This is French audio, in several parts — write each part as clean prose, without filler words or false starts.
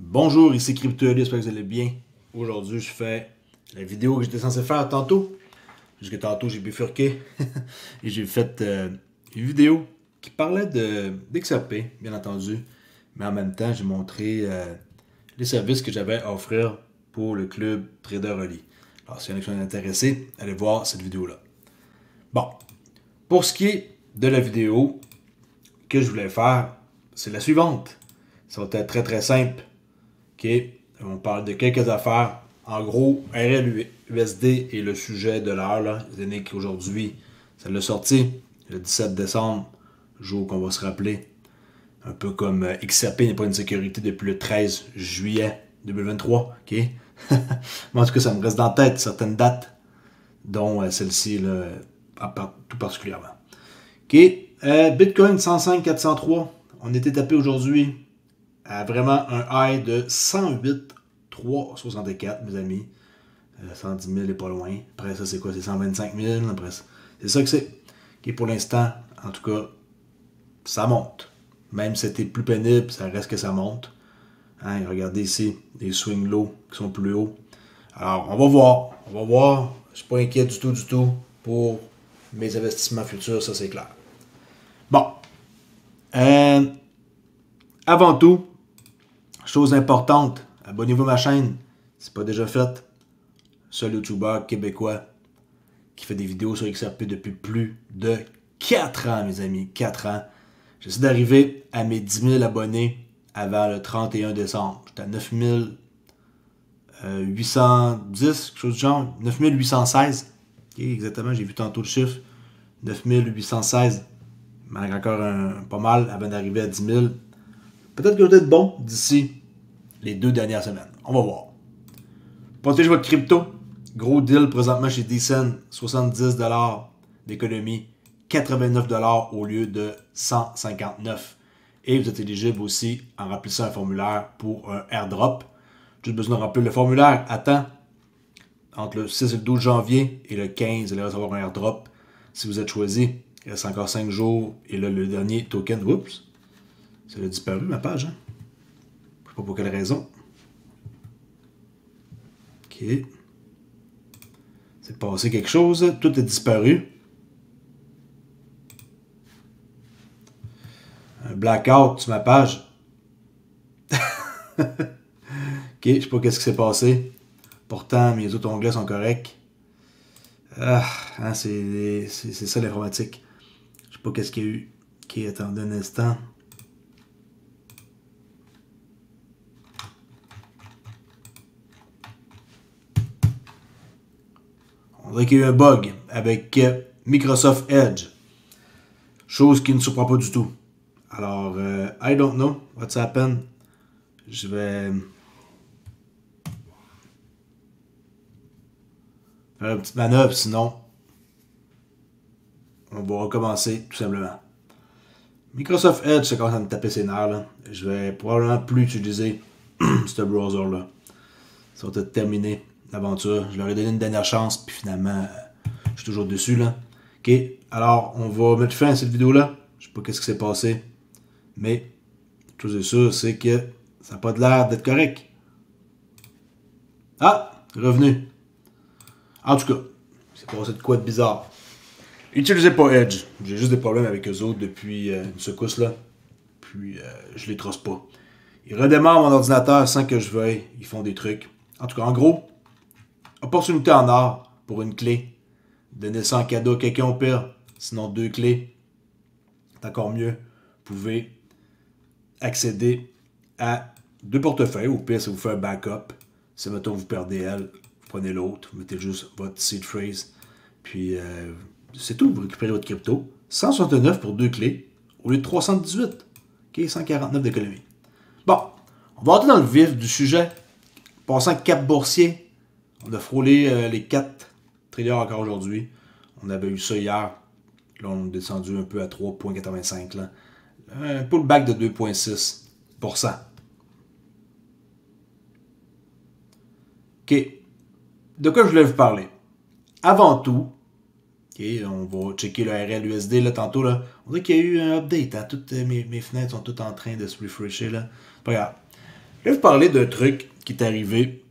Bonjour, ici CryptoEli, j'espère que vous allez bien. Aujourd'hui, je fais la vidéo que j'étais censé faire tantôt. Jusque tantôt, j'ai bifurqué et j'ai fait une vidéo qui parlait d'XRP, bien entendu. Mais en même temps, j'ai montré les services que j'avais à offrir pour le club Trader Alors, s'il y en a qui sont intéressés, allez voir cette vidéo-là. Bon, pour ce qui est de la vidéo que je voulais faire, c'est la suivante. Ça va être très très simple. OK? On parle de quelques affaires. En gros, RLUSD est le sujet de l'heure. Les années qu'aujourd'hui, ça l'a sorti le 17 décembre, jour qu'on va se rappeler. Un peu comme XRP n'est pas une sécurité depuis le 13 juillet 2023. OK? Mais en tout cas, ça me reste dans la tête certaines dates, dont celle-ci, tout particulièrement. OK? Bitcoin 105 403. On était tapé aujourd'hui à vraiment un high de 108 364, mes amis. 110 000 est pas loin. Après ça, c'est quoi? C'est 125 000. Après ça, c'est ça que c'est. Okay, pour l'instant, en tout cas, ça monte. Même si c'était plus pénible, ça reste que ça monte. Hein, regardez ici, les swing low qui sont plus hauts. Alors, on va voir. On va voir. Je suis pas inquiet du tout pour mes investissements futurs, ça c'est clair. Bon. Avant tout, chose importante, abonnez-vous à ma chaîne, c'est pas déjà fait. Seul YouTuber québécois qui fait des vidéos sur XRP depuis plus de 4 ans, mes amis, 4 ans. J'essaie d'arriver à mes 10 000 abonnés avant le 31 décembre. J'étais à 9 810, quelque chose du genre, 9 816. Okay, exactement, j'ai vu tantôt le chiffre. 9 816. Il manque encore pas mal avant d'arriver à 10 000. Peut-être que ça va être bon d'ici les 2 dernières semaines. On va voir. Protégez votre crypto. Gros deal présentement chez Decent. 70$ d'économie. 89$ au lieu de 159$. Et vous êtes éligible aussi en remplissant un formulaire pour un airdrop. Juste besoin de remplir le formulaire à temps. Entre le 6 et le 12 janvier et le 15, vous allez recevoir un airdrop. Si vous êtes choisi, il reste encore 5 jours. Et là, le dernier token, oups, ça a disparu ma page. Hein? Je sais pas pour quelle raison. OK. C'est passé quelque chose. Tout est disparu. Un blackout sur ma page. OK. Je sais pas qu'est-ce qui s'est passé. Pourtant, mes autres onglets sont corrects. Ah, hein, c'est ça l'informatique. Je sais pas qu'est-ce qu'il y a eu. OK, attendez un instant. On dirait qu'il y a eu un bug avec Microsoft Edge. Chose qui ne surprend pas du tout. Alors, I don't know what's happened. Je vais faire une petite manœuvre, sinon on va recommencer tout simplement. Microsoft Edge, ça commence à me taper ses nerfs. Là. Je vais probablement plus utiliser ce browser-là. Ça va être terminé, l'aventure. Je leur ai donné une dernière chance, puis finalement, je suis toujours dessus. Là. OK, alors on va mettre fin à cette vidéo-là. Je sais pas qu'est-ce qui s'est passé, mais chose est sûre, c'est que ça n'a pas de l'air d'être correct. Ah, revenu. En tout cas, c'est passé de quoi de bizarre. Utilisez pas Edge. J'ai juste des problèmes avec eux autres depuis une secousse là. Puis je les trosse pas. Ils redémarrent mon ordinateur sans que je veuille. Ils font des trucs. En tout cas, en gros, opportunité en or pour une clé. Donnez ça en cadeau à quelqu'un au pire. Sinon, 2 clés. C'est encore mieux. Vous pouvez accéder à 2 portefeuilles. Au pire, ça vous fait un backup. Si, mettons, vous perdez elle, vous prenez l'autre. Vous mettez juste votre seed phrase. Puis, c'est tout. Vous récupérez votre crypto. 169 pour 2 clés. Au lieu de 318. OK, 149 d'économie. Bon, on va entrer dans le vif du sujet. Passant cap boursier, on a frôlé les 4 trillions encore aujourd'hui. On avait eu ça hier. Là, on est descendu un peu à 3,85. Un pullback de 2,6%. OK. De quoi je voulais vous parler? Avant tout, okay, on va checker le RLUSD là, tantôt. Là. On dirait qu'il y a eu un update. Hein? Toutes mes fenêtres sont toutes en train de se refresher. Là. Pas grave. Je vais vous parler d'un truc qui est arrivé.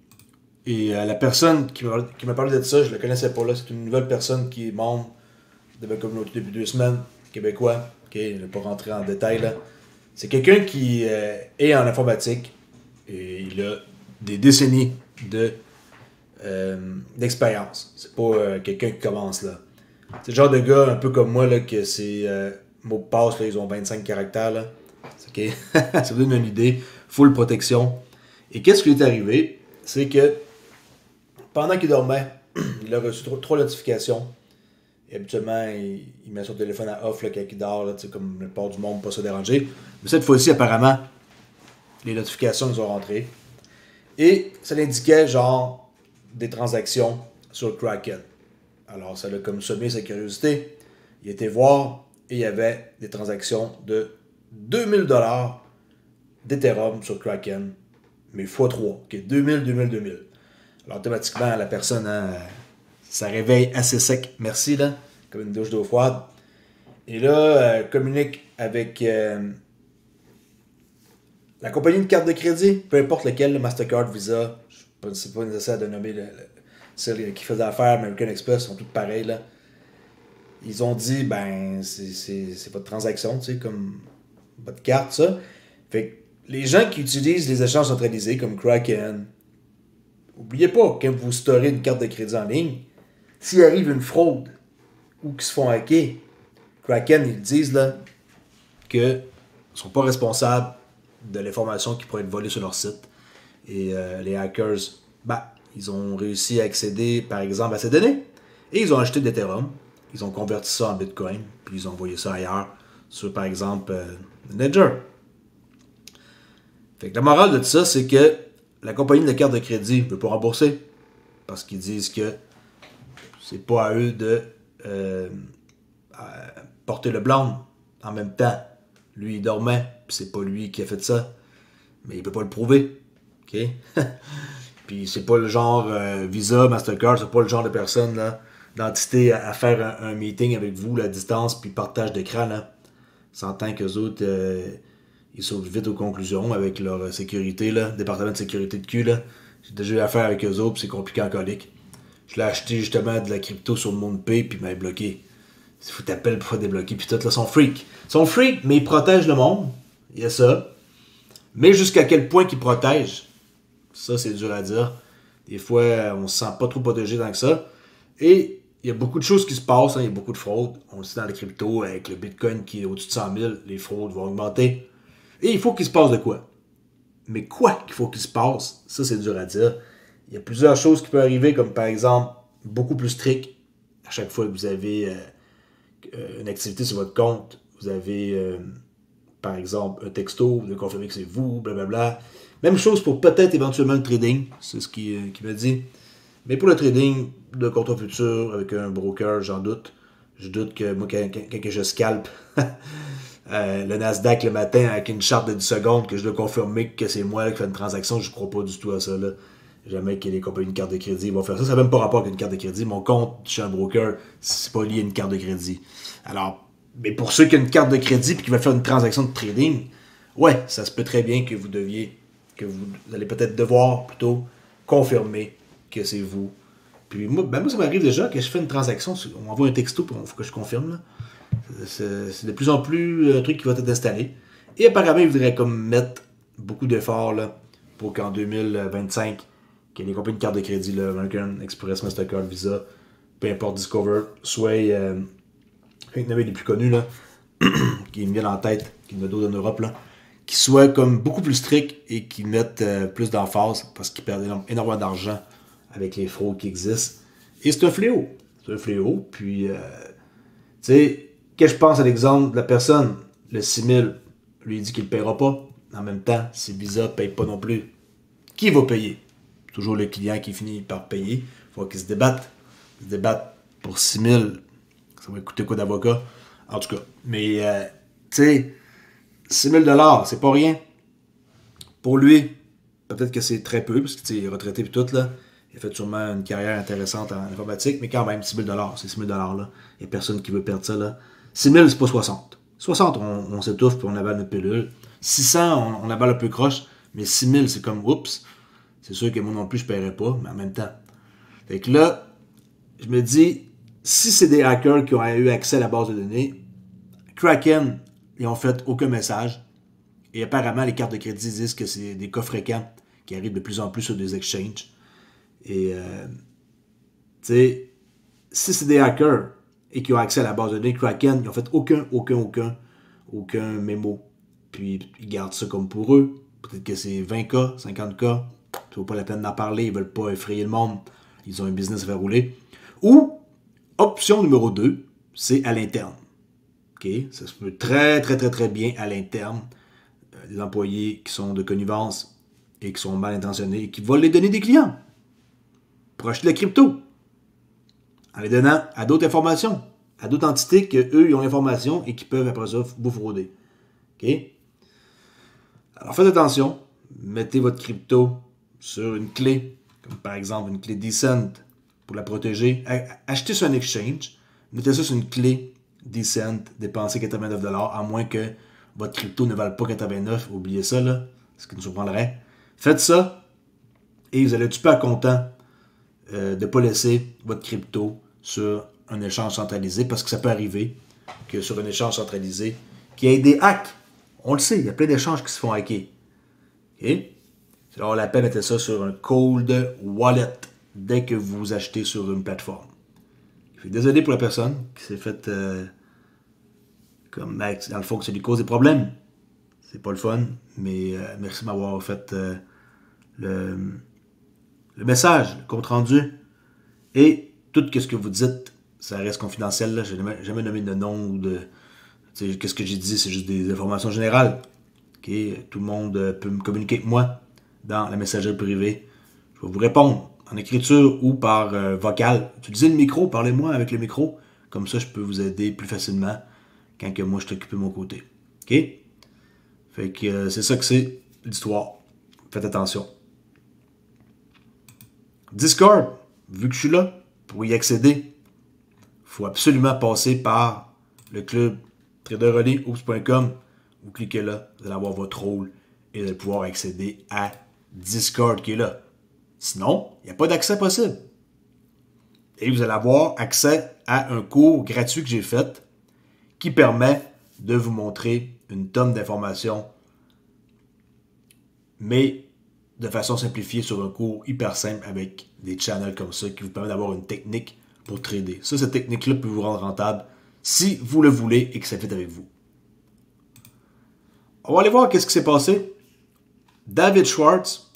Et la personne qui m'a parlé de ça, je ne la connaissais pas là. C'est une nouvelle personne qui est membre de ma communauté depuis 2 semaines, québécois. Ok, je ne vais pas rentrer en détail là. C'est quelqu'un qui est en informatique et il a des décennies d'expérience. C'est pas quelqu'un qui commence là. C'est le genre de gars un peu comme moi là, que ses mots de passe, là, ils ont 25 caractères. Là. Okay. Ça vous donne une idée. Full protection. Et qu'est-ce qui lui est arrivé? C'est que pendant qu'il dormait, il a reçu 3 notifications. Et habituellement, il met son téléphone à off là, quand il dort, là, comme le port du monde, pas se déranger. Mais cette fois-ci, apparemment, les notifications nous ont rentré. Et ça l'indiquait genre des transactions sur Kraken. Alors, ça l'a comme semé sa curiosité. Il était voir et il y avait des transactions de 2000$ d'Ethereum sur Kraken, mais x3. Okay, 2000. Alors, automatiquement, la personne, ça réveille assez sec, merci, là, comme une douche d'eau froide. Et là, communique avec la compagnie de carte de crédit, peu importe lequel, le Mastercard, Visa, je ne sais pas nécessaire de nommer celle qui faisait affaire, American Express, sont toutes pareilles, là. Ils ont dit, ben, c'est votre transaction, tu sais, comme votre carte, ça. Fait que les gens qui utilisent les échanges centralisés comme Kraken, n'oubliez pas, quand vous storez une carte de crédit en ligne, s'il arrive une fraude ou qu'ils se font hacker, Kraken, ils disent là qu'ils ne sont pas responsables de l'information qui pourrait être volée sur leur site. Et les hackers, ils ont réussi à accéder, par exemple, à ces données. Et ils ont acheté de l'Ethereum. Ils ont converti ça en Bitcoin. Puis ils ont envoyé ça ailleurs, sur, par exemple, Ledger. Fait que la morale de tout ça, c'est que la compagnie de carte de crédit ne veut pas rembourser. Parce qu'ils disent que c'est pas à eux de porter le blâme. En même temps, lui, il dormait. Puis c'est pas lui qui a fait ça. Mais il peut pas le prouver. OK? Puis c'est pas le genre Visa, Mastercard, c'est pas le genre de personne, là, d'entité à faire un meeting avec vous, la distance, puis partage d'écran, là. S'entend qu'eux autres, ils sautent vite aux conclusions avec leur sécurité, là, département de sécurité de cul, là. J'ai déjà eu affaire avec eux autres, puis c'est compliqué en colique. Je l'ai acheté justement de la crypto sur MoonPay, puis il m'a bloqué. Il faut t'appeler pour débloquer, puis tout, là, ils sont freaks. Ils sont freaks, mais ils protègent le monde. Il y a ça. Mais jusqu'à quel point qu'ils protègent, ça, c'est dur à dire. Des fois, on se sent pas trop protégé dans que ça. Et il y a beaucoup de choses qui se passent. Hein. Il y a beaucoup de fraudes. On le sait dans les cryptos, avec le Bitcoin qui est au-dessus de 100 000, les fraudes vont augmenter. Et il faut qu'il se passe de quoi? Mais quoi qu'il faut qu'il se passe, ça, c'est dur à dire. Il y a plusieurs choses qui peuvent arriver, comme par exemple, beaucoup plus strict. À chaque fois que vous avez une activité sur votre compte, vous avez, par exemple, un texto de confirmer que c'est vous, blablabla. Même chose pour peut-être éventuellement le trading, c'est ce qu'il m'a dit. Mais pour le trading de contrat futur avec un broker, j'en doute. Je doute que moi, quand je scalpe le Nasdaq le matin avec une charte de 10 secondes, que je dois confirmer que c'est moi qui fais une transaction, je ne crois pas du tout à ça. Là. Jamais que les compagnies de carte de crédit vont faire ça. Ça n'a même pas rapport avec une carte de crédit. Mon compte chez un broker, c'est pas lié à une carte de crédit. Alors, mais pour ceux qui ont une carte de crédit et qui veulent faire une transaction de trading, ouais, ça se peut très bien que vous allez peut-être devoir plutôt confirmer que c'est vous. Puis moi, ça m'arrive déjà que je fais une transaction, on m'envoie un texto, puis il faut que je confirme. Là. C'est de plus en plus un truc qui va être installé. Et apparemment, ils voudraient comme mettre beaucoup d'efforts là, pour qu'en 2025, que les compagnies de carte de crédit, là, American Express, Mastercard, Visa, peu importe Discover, soit une des plus connus, là, qui me viennent en tête, qui me donnent en Europe, là, qui soient comme beaucoup plus stricts et qui mettent plus d'emphase parce qu'ils perdent énormément d'argent avec les fraudes qui existent. Et c'est un fléau. C'est un fléau. Puis, tu sais, que je pense à l'exemple de la personne, le 6000, lui il dit qu'il ne paiera pas. En même temps, si Visa ne paye pas non plus, qui va payer? Toujours le client qui finit par payer. Il faut qu'ils se débattent. Ils se débattent pour 6000. Ça va coûter quoi d'avocat? En tout cas. Mais, tu sais, 6000$, c'est pas rien. Pour lui, peut-être que c'est très peu, parce qu'il est retraité et tout, là. Il a fait sûrement une carrière intéressante en informatique, mais quand même, 6000$, c'est 6000$, là. Il n'y a personne qui veut perdre ça, là. 6000, c'est pas 60. 60, on s'étouffe puis on avale notre pilule. 600, on avale un peu croche. Mais 6 000, c'est comme, oups, c'est sûr que moi non plus, je ne paierais pas, mais en même temps. Fait que là, je me dis, si c'est des hackers qui ont eu accès à la base de données, Kraken, ils n'ont fait aucun message. Et apparemment, les cartes de crédit disent que c'est des cas fréquents qui arrivent de plus en plus sur des exchanges. Et, tu sais, si c'est des hackers et qui ont accès à la base de données Kraken, ils n'ont fait aucun mémo. Puis, ils gardent ça comme pour eux. Peut-être que c'est 20K, 50K. Ça vaut pas la peine d'en parler. Ils veulent pas effrayer le monde. Ils ont un business à faire rouler. Ou, option numéro 2, c'est à l'interne. OK? Ça se peut très bien à l'interne. Des employés qui sont de connivence et qui sont mal intentionnés et qui volent les données des clients pour acheter de la crypto en les donnant à d'autres informations, à d'autres entités qu'eux, ils ont l'information et qui peuvent après ça vous frauder. OK? Alors faites attention, mettez votre crypto sur une clé, comme par exemple une clé Decent pour la protéger. Achetez sur un exchange, mettez ça sur une clé Decent, dépensez 89$, à moins que votre crypto ne vale pas 89$, oubliez ça, là, ce qui nous surprendrait. Faites ça et vous allez être super content de ne pas laisser votre crypto sur un échange centralisé, parce que ça peut arriver que sur un échange centralisé, qu'il y ait des hacks. On le sait, il y a plein d'échanges qui se font hacker. Okay? Alors la peine, mettez ça sur un cold wallet dès que vous achetez sur une plateforme. Désolé pour la personne qui s'est faite comme dans le fond que ça lui cause des problèmes. C'est pas le fun, mais merci de m'avoir fait le message, le compte rendu. Et tout ce que vous dites, ça reste confidentiel. Je n'ai jamais nommé de nom ou de. Qu'est-ce que j'ai dit, c'est juste des informations générales. Okay? Tout le monde peut me communiquer avec moi dans la messagerie privée. Je vais vous répondre en écriture ou par vocal. Utilisez le micro, parlez-moi avec le micro. Comme ça, je peux vous aider plus facilement quand que moi je suis occupé de mon côté. OK? Fait que c'est ça que c'est l'histoire. Faites attention. Discord, vu que je suis là, pour y accéder, il faut absolument passer par le club traderrelieoops.com. Vous cliquez là, vous allez avoir votre rôle et vous allez pouvoir accéder à Discord qui est là. Sinon, il n'y a pas d'accès possible. Et vous allez avoir accès à un cours gratuit que j'ai fait qui permet de vous montrer une tonne d'informations, mais de façon simplifiée sur un cours hyper simple avec des channels comme ça qui vous permet d'avoir une technique pour trader. Ça, cette technique-là peut vous rendre rentable si vous le voulez et que ça fait avec vous. On va aller voir qu'est-ce qui s'est passé. David Schwartz,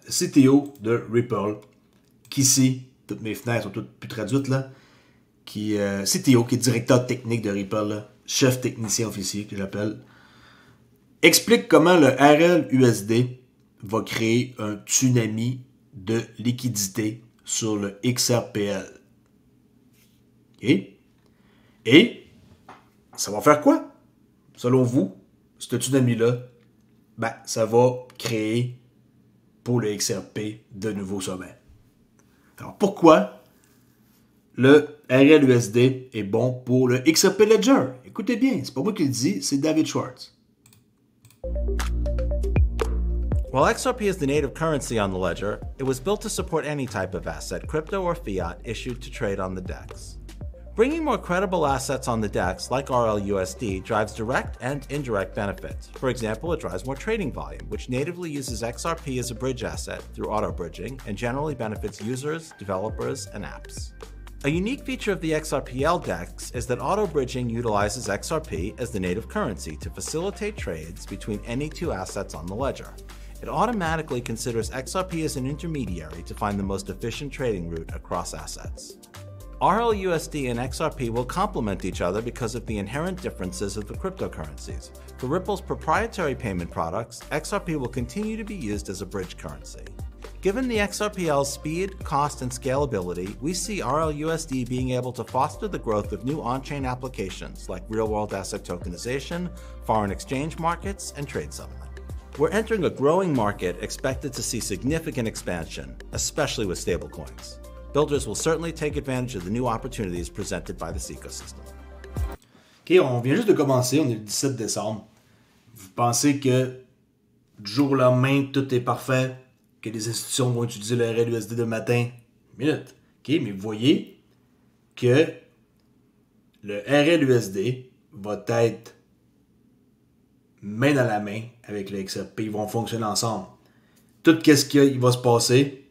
CTO de Ripple, qui ici, toutes mes fenêtres sont toutes plus traduites là, CTO, qui est directeur technique de Ripple, là, chef technicien officier que j'appelle, explique comment le RLUSD va créer un tsunami de liquidité sur le XRPL. Okay? Et ça va faire quoi? Selon vous, ce tsunami-là, ça va créer pour le XRP de nouveaux sommets. Alors pourquoi le RLUSD est bon pour le XRP Ledger? Écoutez bien, c'est pas moi qui le dis, c'est David Schwartz. While XRP is the native currency on the ledger, it was built to support any type of asset, crypto or fiat, issued to trade on the DEX. Bringing more credible assets on the DEX, like RLUSD, drives direct and indirect benefits. For example, it drives more trading volume, which natively uses XRP as a bridge asset through auto-bridging and generally benefits users, developers, and apps. A unique feature of the XRPL DEX is that auto-bridging utilizes XRP as the native currency to facilitate trades between any two assets on the ledger. It automatically considers XRP as an intermediary to find the most efficient trading route across assets. RLUSD and XRP will complement each other because of the inherent differences of the cryptocurrencies. For Ripple's proprietary payment products, XRP will continue to be used as a bridge currency. Given the XRPL's speed, cost, and scalability, we see RLUSD being able to foster the growth of new on-chain applications like real-world asset tokenization, foreign exchange markets, and trade settlement. We're entering a growing market expected to see significant expansion, especially with stablecoins. Builders will certainly take advantage of the new opportunities presented by this ecosystem. OK, on vient juste de commencer, on est le 17 décembre. Vous pensez que du jour au lendemain, tout est parfait, que les institutions vont utiliser le RLUSD de matin. Minute. OK, mais vous voyez que le RLUSD va être main dans la main avec le XRP. Ils vont fonctionner ensemble. Tout ce qui va se passer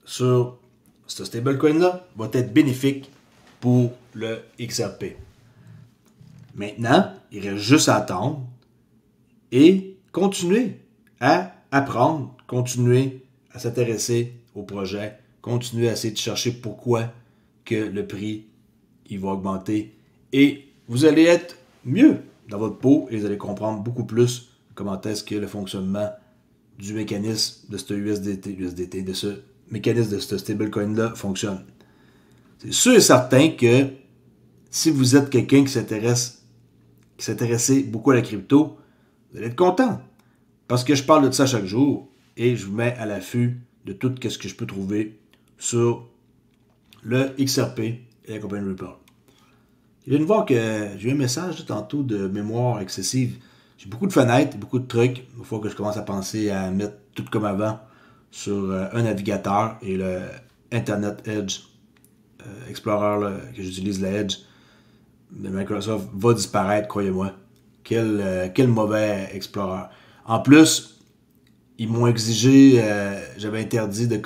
sur ce stablecoin-là va être bénéfique pour le XRP. Maintenant, il reste juste à attendre et continuer à apprendre, continuer à s'intéresser au projet, continuer à essayer de chercher pourquoi que le prix il va augmenter et vous allez être mieux dans votre peau et vous allez comprendre beaucoup plus comment est-ce que le fonctionnement du mécanisme de ce USDT, de ce mécanisme de ce stablecoin-là fonctionne. C'est sûr et certain que si vous êtes quelqu'un qui s'intéressait beaucoup à la crypto, vous allez être content. Parce que je parle de ça chaque jour et je vous mets à l'affût de tout ce que je peux trouver sur le XRP et la compagnie Ripple. Je viens de voir que j'ai eu un message tantôt de mémoire excessive. J'ai beaucoup de fenêtres, beaucoup de trucs. Il faut que je commence à penser à mettre tout comme avant sur un navigateur et le Internet Edge Explorer là, que j'utilise, le Edge de Microsoft, va disparaître, croyez-moi. Quel mauvais Explorer. En plus, ils m'ont exigé, j'avais interdit de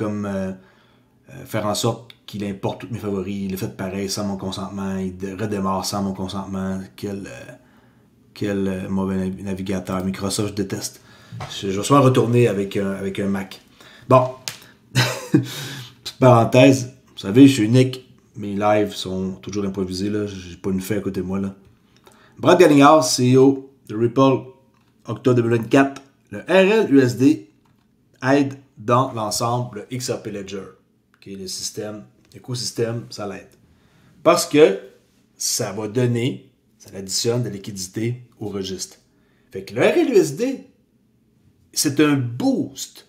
faire en sorte qu'il importe tous mes favoris. Il a fait pareil sans mon consentement. Il redémarre sans mon consentement. Quel mauvais navigateur. Microsoft, je déteste. Je vais souvent retourner avec un Mac. Bon. Petite parenthèse. Vous savez, je suis unique. Mes lives sont toujours improvisés. J'ai pas une feuille à côté de moi. Là. Brad Garlinghouse, CEO de Ripple, octobre 2024. Le RLUSD aide dans l'ensemble le XRP Ledger. Okay, le système, l'écosystème, ça l'aide. Parce que ça va donner, ça additionne de la liquidité au registre. Fait que le RLUSD, c'est un boost.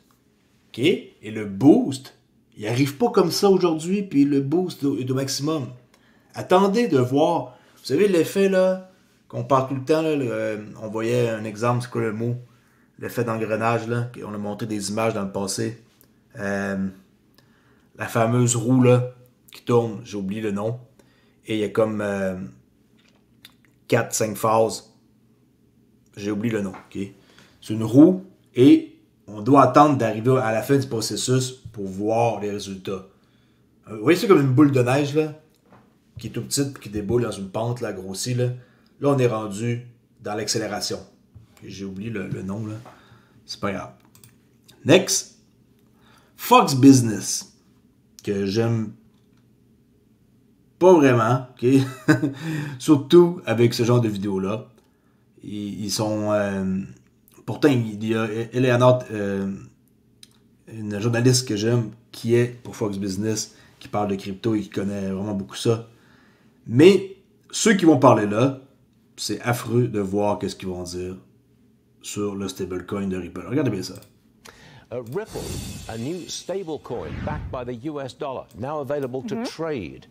Okay? Et le boost, il n'arrive pas comme ça aujourd'hui, puis le boost est au maximum. Attendez de voir. Vous savez l'effet là, qu'on parle tout le temps, là, on voyait un exemple, c'est quoi le mot? L'effet d'engrenage, là, on a montré des images dans le passé. La fameuse roue là, qui tourne, j'ai oublié le nom. Et il y a comme 4-5 phases. J'ai oublié le nom. Okay? C'est une roue et on doit attendre d'arriver à la fin du processus pour voir les résultats. Vous voyez, c'est comme une boule de neige là, qui est tout petite et qui déboule dans une pente là, grossie. Là, on est rendu dans l'accélération. J'ai oublié le nom. Là. C'est pas grave. Next. Fox Business. Que j'aime pas vraiment. Okay? Surtout avec ce genre de vidéos-là. Ils sont... pourtant, il y a Eleanor, une journaliste que j'aime, qui est pour Fox Business, qui parle de crypto et qui connaît vraiment beaucoup ça. Mais ceux qui vont parler là, c'est affreux de voir qu'est-ce qu'ils vont dire sur le stablecoin de Ripple. Regardez bien ça. Ripple, a new stablecoin backed by the US dollar, now available to trade.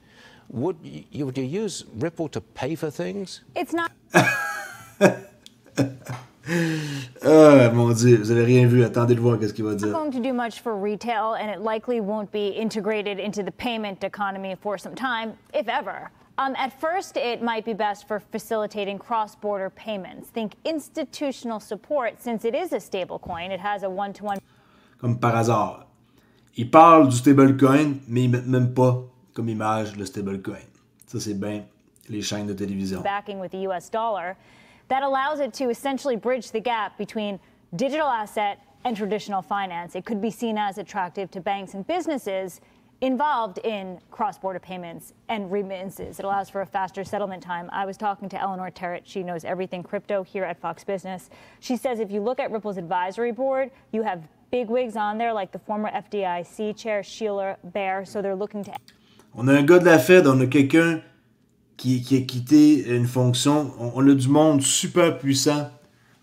Would you use Ripple to pay for things? It's not. Mon Dieu, vous avez rien vu. Attendez de voir qu'est-ce qu'il va dire. Going to do much for retail, and it likely won't be integrated into the payment economy for some time, if ever. At first, it might be best for facilitating cross-border payments. Think institutional support, since it is a stablecoin. It has a one-to-one. Comme par hasard. Ils parlent du stablecoin, mais ils mettent même pas comme image le stablecoin. Ça, c'est bien les chaînes de télévision. Backing with the US dollar. That allows it to essentially bridge the gap between digital asset and traditional finance. It could be seen as attractive to banks and businesses involved in cross-border payments and remittances. It allows for a faster settlement time. I was talking to Eleanor Terrett. She knows everything crypto here at Fox Business. She says if you look at Ripple's advisory board, you have bigwigs on there like the former FDIC chair, Sheila Bair. So they're looking to... On a un gars de la Fed, on a quelqu'un qui a quitté une fonction. On a du monde super puissant,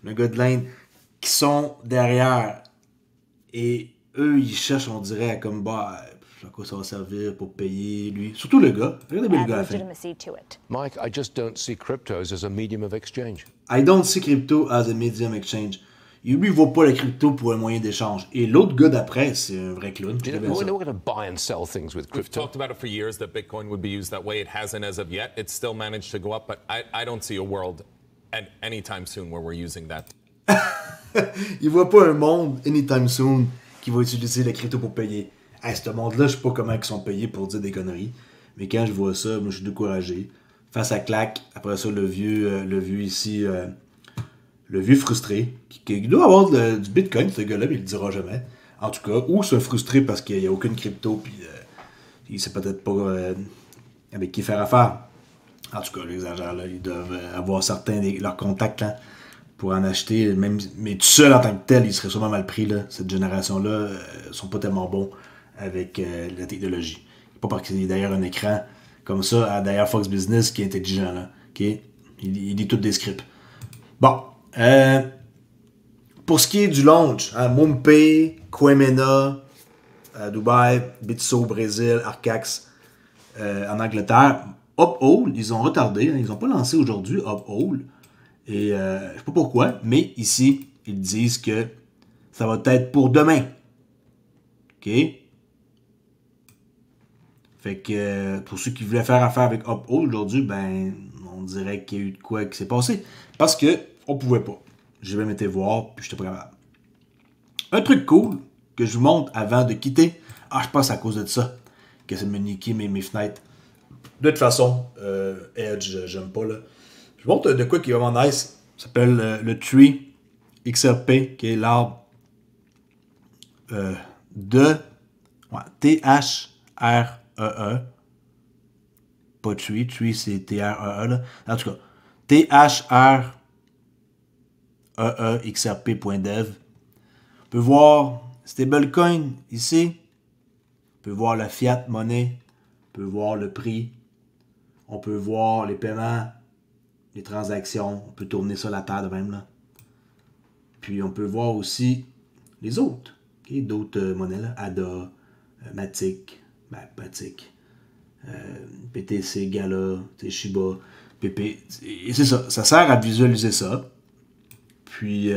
le gars de l'Inde, qui sont derrière. Et eux, ils cherchent, on dirait, comme, bah, à quoi ça va servir pour payer lui. Surtout le gars. Regardez bien le gars à la fin. Mike, I just don't see cryptos as a medium of exchange. I don't see crypto as a medium exchange. Lui, il voit pas la crypto pour un moyen d'échange. Et l'autre gars d'après, c'est un vrai clown. You know, we're not going to buy and sell things with We've crypto. talked about it for years that Bitcoin would be used that way. It hasn't as of yet. It's still managed to go up, but I don't see a world at any time soon where we're using that. Il voit pas un monde, anytime soon, qui va utiliser la crypto pour payer. À ce monde-là, je sais pas comment ils sont payés pour dire des conneries. Mais quand je vois ça, moi, je suis découragé. Face à claque, après ça, le vieux ici... le vieux frustré, qui doit avoir du Bitcoin, ce gars-là, mais il le dira jamais. En tout cas, ou c'est un frustré parce qu'il n'y a aucune crypto, puis il sait peut-être pas avec qui faire affaire. En tout cas, l'exagère, là, ils doivent avoir certains de leurs contacts là, pour en acheter, même, mais tout seul en tant que tel, il serait sûrement mal pris. Là. Cette génération-là sont pas tellement bons avec la technologie. Pas parce qu'il y a d'ailleurs un écran comme ça, d'ailleurs Fox Business, qui est intelligent. Là, okay? Il lit tous des scripts. Bon. Pour ce qui est du launch, hein, Mumpay, Quemena, Dubaï, Bitso au Brésil, Arcax en Angleterre, Uphold, ils ont retardé, hein, ils n'ont pas lancé aujourd'hui Uphold, et je sais pas pourquoi, mais ici, ils disent que ça va être pour demain. OK? Fait que pour ceux qui voulaient faire affaire avec Uphold aujourd'hui, ben, on dirait qu'il y a eu de quoi qui s'est passé. Parce que on pouvait pas. J'ai même été voir, puis j'étais pas capable. Un truc cool que je vous montre avant de quitter. Ah, je pense à cause de ça que ça me niquait mes fenêtres. De toute façon, Edge, j'aime pas là. Je vous montre de quoi qui est vraiment nice. Ça s'appelle le Tree XRP, qui est l'arbre de T-H-R-E-E. Pas Tree, Tree c'est T-R-E-E là. En tout cas, T-H-R-E-E-XRP.dev. On peut voir stablecoin ici. On peut voir la fiat monnaie. On peut voir le prix. On peut voir les paiements, les transactions. On peut tourner ça la terre de même là. Puis on peut voir aussi les autres. Okay? D'autres monnaies là. ADA, Matic, Matic, PTC, Gala, Shiba, PP. Et c'est ça. Ça sert à visualiser ça. Puis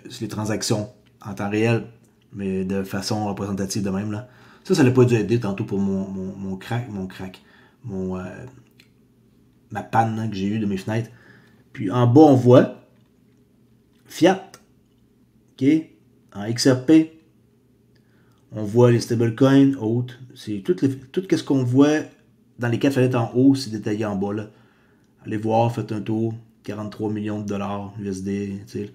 c'est les transactions en temps réel, mais de façon représentative de même là. Ça n'a pas dû aider tantôt pour ma panne là, que j'ai eue de mes fenêtres. Puis en bas, on voit Fiat, ok, en XRP. On voit les stablecoins, autres. C'est tout ce qu'on voit dans les 4 fenêtres en haut, c'est détaillé en bas là. Allez voir, faites un tour. 43 millions de dollars USD. T'sais.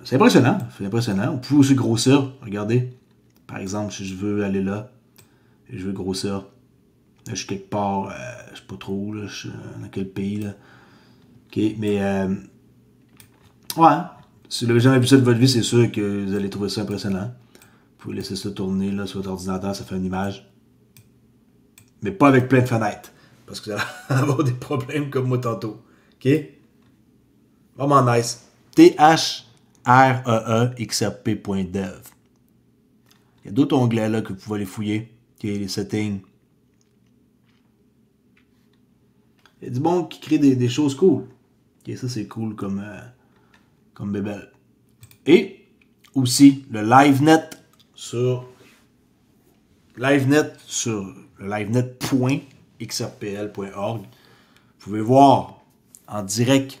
C'est impressionnant. C'est impressionnant. On peut aussi grossir. Regardez. Par exemple, si je veux aller là, et je veux grossir. Là, je suis quelque part, je sais pas trop, là, je suis dans quel pays. Là. Ok, mais ouais. Si vous n'avez jamais vu ça de votre vie, c'est sûr que vous allez trouver ça impressionnant. Vous pouvez laisser ça tourner là, sur votre ordinateur, ça fait une image. Mais pas avec plein de fenêtres. Parce que vous allez avoir des problèmes comme moi tantôt. Ok? Vraiment nice. T-H-R-E-E-XRP.dev. Il y a d'autres onglets là que vous pouvez aller fouiller. Okay, les settings. Il y a du monde qui crée des choses cool. Okay, ça c'est cool comme bébelle. Et aussi le LiveNet sur le livenet.xrpl.org. Vous pouvez voir en direct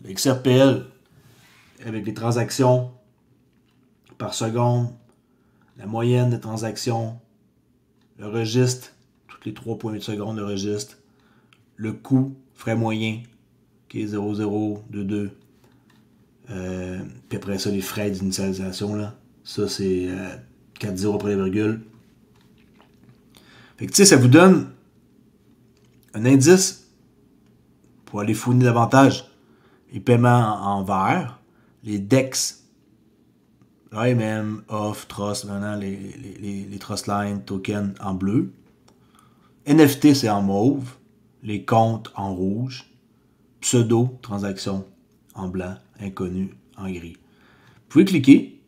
le XRPL avec les transactions par seconde, la moyenne des transactions, le registre, toutes les 3,8 secondes de registre, le coût, frais moyen, qui est 0,022. Puis après ça, les frais d'initialisation, là. Ça, c'est 4,0 après les virgules. Fait que tu sais, ça vous donne un indice pour aller fouiner davantage. Les paiements en vert, les DEX, AMM, OFF, Trust, maintenant les Trust Line, tokens en bleu. NFT, c'est en mauve. Les comptes en rouge. Pseudo, transactions en blanc. Inconnu, en gris. Vous pouvez cliquer,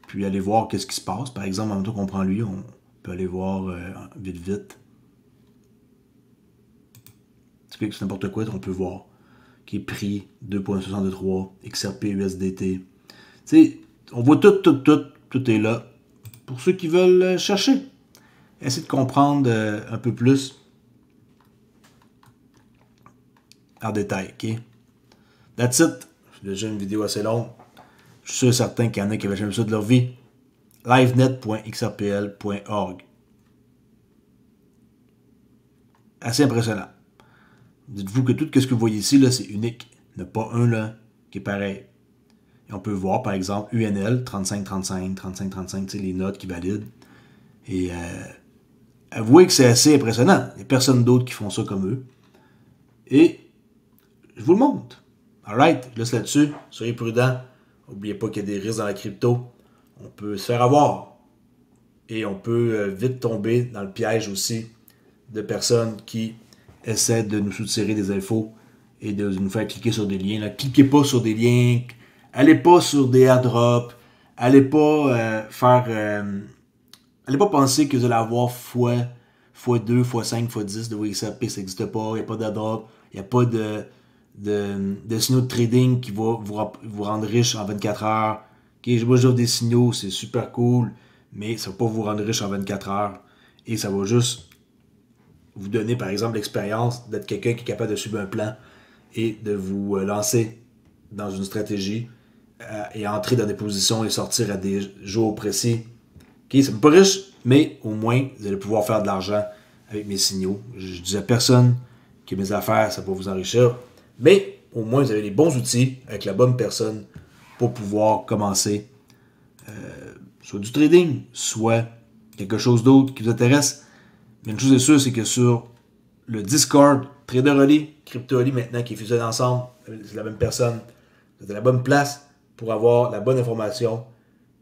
puis aller voir qu'est-ce qui se passe. Par exemple, en même temps qu'on prend lui, on peut aller voir vite. Tu cliques sur n'importe quoi, on peut voir qui est pris 2.63, XRP USDT. Tu sais, on voit tout est là. Pour ceux qui veulent chercher, essayer de comprendre un peu plus en détail, ok? That's it. C'est déjà une vidéo assez longue. Je suis sûr et certain qu'il y en a qui avaient jamais ça de leur vie. livenet.xrpl.org. Assez impressionnant. Dites-vous que tout ce que vous voyez ici, là, c'est unique. Il n'y en a pas un là, qui est pareil. Et on peut voir, par exemple, UNL, 35-35, 35-35, les notes qui valident. Et avouez que c'est assez impressionnant. Il n'y a personne d'autre qui font ça comme eux. Et je vous le montre. Alright, je laisse là-dessus. Soyez prudents. N'oubliez pas qu'il y a des risques dans la crypto. On peut se faire avoir. Et on peut vite tomber dans le piège aussi de personnes qui essaient de nous soutirer des infos et de nous faire cliquer sur des liens. Là. Cliquez pas sur des liens. Allez pas sur des airdrops. Allez pas allez pas penser que vous allez avoir x2, x5, x10 de vos XRP. Ça n'existe pas. Il n'y a pas d'airdrop. Il n'y a pas de signaux de trading qui va vous rendre riche en 24 heures. Okay, moi, j'offre des signaux, c'est super cool, mais ça ne va pas vous rendre riche en 24 heures. Et ça va juste vous donner, par exemple, l'expérience d'être quelqu'un qui est capable de suivre un plan et de vous lancer dans une stratégie et entrer dans des positions et sortir à des jours précis. Okay, c'est pas riche, mais au moins, vous allez pouvoir faire de l'argent avec mes signaux. Je dis à personne que mes affaires, ça va vous enrichir. Mais au moins, vous avez les bons outils avec la bonne personne pour pouvoir commencer soit du trading, soit quelque chose d'autre qui vous intéresse. Mais une chose est sûre, c'est que sur le Discord, TraderOli, CryptoOli maintenant qui fusionnent ensemble, c'est la même personne, vous êtes à la bonne place pour avoir la bonne information.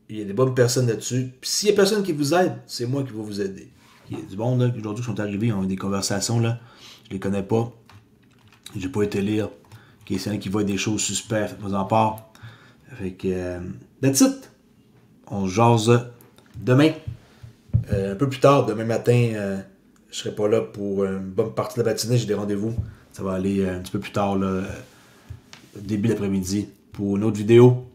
Il y a des bonnes personnes là-dessus. Puis s'il y a personne qui vous aide, c'est moi qui vais vous aider. Il y a du monde là, aujourd'hui qui sont arrivés, ils ont eu des conversations là. Je les connais pas. J'ai pas été lire. Okay, c'est un qui voit des choses suspectes, faites-moi en part. Fait que, that's it. On se jase demain. Un peu plus tard, demain matin, je serai pas là pour une bonne partie de la matinée. J'ai des rendez-vous. Ça va aller un petit peu plus tard, là, début d'après-midi, pour une autre vidéo.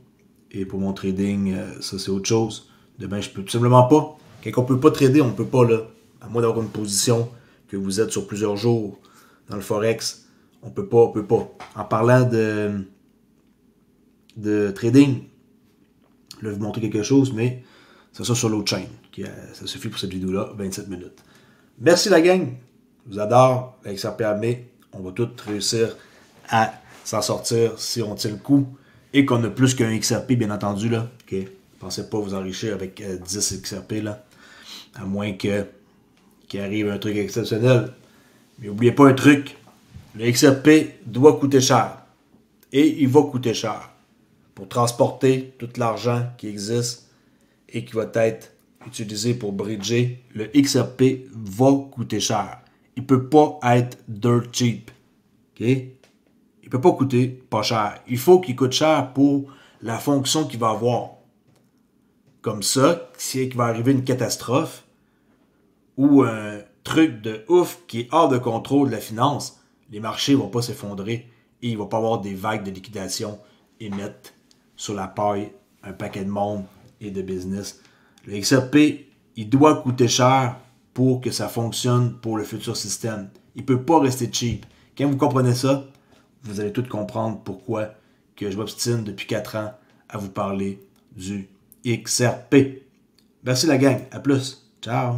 Et pour mon trading, ça c'est autre chose. Demain, je peux tout simplement pas. Quand on peut pas trader, on ne peut pas, là. À moins d'avoir une position que vous êtes sur plusieurs jours dans le Forex. On peut pas. En parlant de trading, je vais vous montrer quelque chose, mais c'est ça sur l'autre chaîne. Ça suffit pour cette vidéo-là, 27 minutes. Merci la gang. Je vous adore. Avec XRP, on va tous réussir à s'en sortir si on tient le coup. Et qu'on a plus qu'un XRP, bien entendu. Là. Okay. Pensez pas vous enrichir avec 10 XRP. Là. À moins qu'il arrive un truc exceptionnel. Mais n'oubliez pas un truc. Le XRP doit coûter cher. Et il va coûter cher. Pour transporter tout l'argent qui existe et qui va être utilisé pour bridger, le XRP va coûter cher. Il ne peut pas être dirt cheap. OK? Il ne peut pas coûter pas cher. Il faut qu'il coûte cher pour la fonction qu'il va avoir. Comme ça, si il va arriver une catastrophe ou un truc de ouf qui est hors de contrôle de la finance, les marchés ne vont pas s'effondrer et il ne va pas avoir des vagues de liquidation et mettre sur la paille un paquet de monde et de business. Le XRP, il doit coûter cher pour que ça fonctionne pour le futur système. Il ne peut pas rester cheap. Quand vous comprenez ça, vous allez tout comprendre pourquoi que je m'obstine depuis 4 ans à vous parler du XRP. Merci la gang. À plus. Ciao.